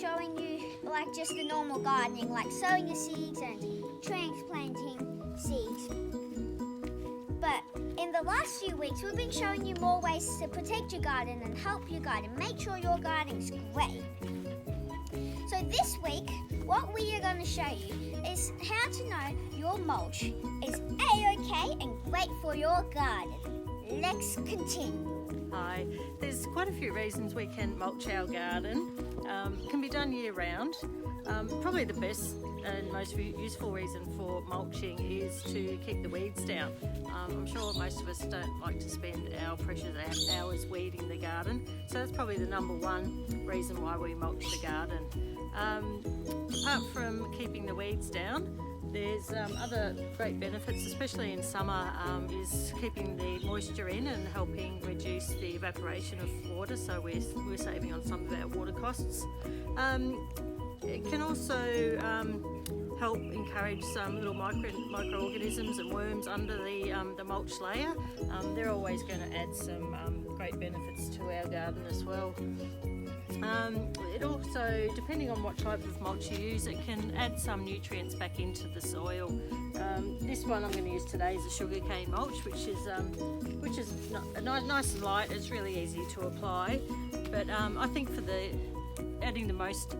showing you like just the normal gardening, like sowing your seeds and transplanting seeds. But in the last few weeks, we've been showing you more ways to protect your garden and help your garden, make sure your garden's great. So this week, what we are going to show you is how to know your mulch is A-OK and great for your garden. Let's continue. Hi, there's quite a few reasons we can mulch our garden. It can be done year round. Probably the best and most useful reason for mulching is to keep the weeds down. I'm sure most of us don't like to spend our precious hours weeding the garden, so that's probably the number one reason why we mulch the garden. Apart from keeping the weeds down, there's other great benefits, especially in summer, is keeping the moisture in and helping reduce the evaporation of water, so we're saving on some of our water costs. It can also help encourage some little microorganisms and worms under the mulch layer. They're always going to add some great benefits to our garden as well. It also, depending on what type of mulch you use, it can add some nutrients back into the soil. This one I'm going to use today is a sugarcane mulch, which is nice and light. It's really easy to apply, but I think for adding the most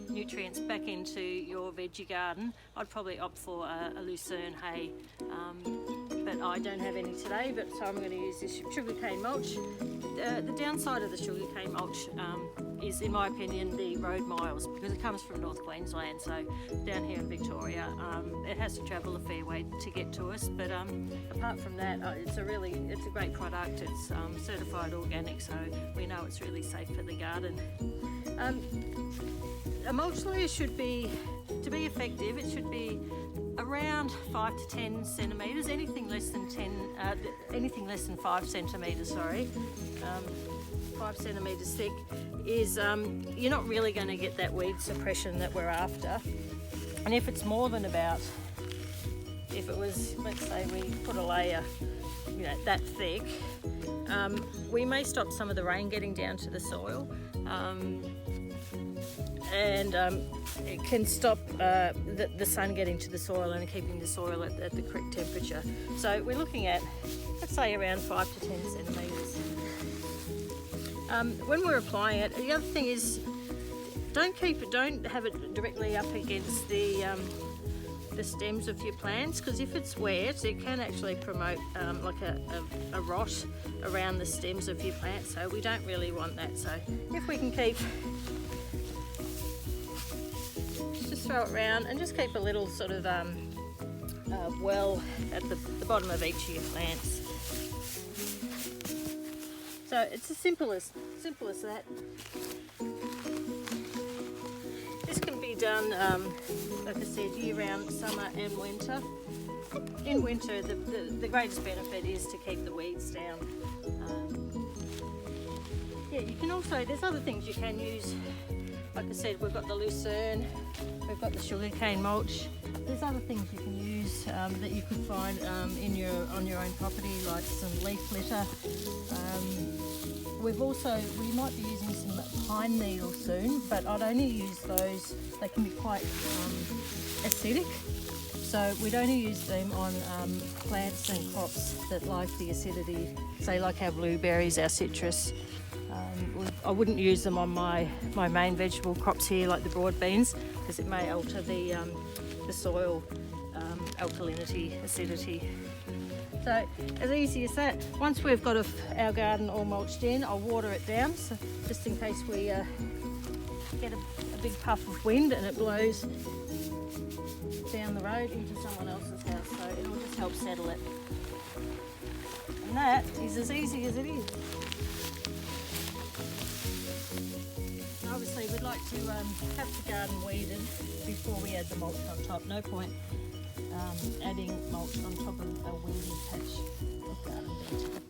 nutrients back into your veggie garden, I'd probably opt for a lucerne hay, but I don't have any today, so I'm going to use this sugarcane mulch. The downside of the sugarcane mulch is, in my opinion, the road miles, because it comes from North Queensland, so down here in Victoria it has to travel a fair way to get to us, but apart from that, it's a great product. It's certified organic, so we know it's really safe for the garden. A mulch layer should be, to be effective, it should be around 5 to 10 centimetres. Anything less than 5 centimetres, 5 centimetres thick is you're not really going to get that weed suppression that we're after. And if it's more than about, if it was, let's say we put a layer, that thick, we may stop some of the rain getting down to the soil. And it can stop the sun getting to the soil and keeping the soil at the correct temperature. So we're looking at, let's say, around 5 to 10 centimetres. When we're applying it, the other thing is, don't have it directly up against the stems of your plants, because if it's wet, it can actually promote like a rot around the stems of your plants. So we don't really want that. So if we can just throw it around and just keep a little sort of well at the bottom of each of your plants. So it's as simple as that. This can be done, like I said, year-round, summer and winter. In winter, the greatest benefit is to keep the weeds down. Yeah, you can also, there's other things you can use. Like I said, we've got the lucerne, we've got the sugarcane mulch. There's other things you can use that you could find on your own property, like some leaf litter. We might be using some pine needles soon, but I'd only use those. They can be quite acidic, so we'd only use them on plants and crops that like the acidity, say like our blueberries, our citrus. I wouldn't use them on my main vegetable crops here, like the broad beans, because it may alter the soil alkalinity, acidity. So as easy as that. Once we've got our garden all mulched in, I'll water it down, so just in case we get a big puff of wind and it blows down the road into someone else's house, so it'll just help settle it. And that is as easy as it is. Obviously we'd like to have the garden weeded before we add the mulch on top. No point adding mulch on top of a weedy patch of garden bed.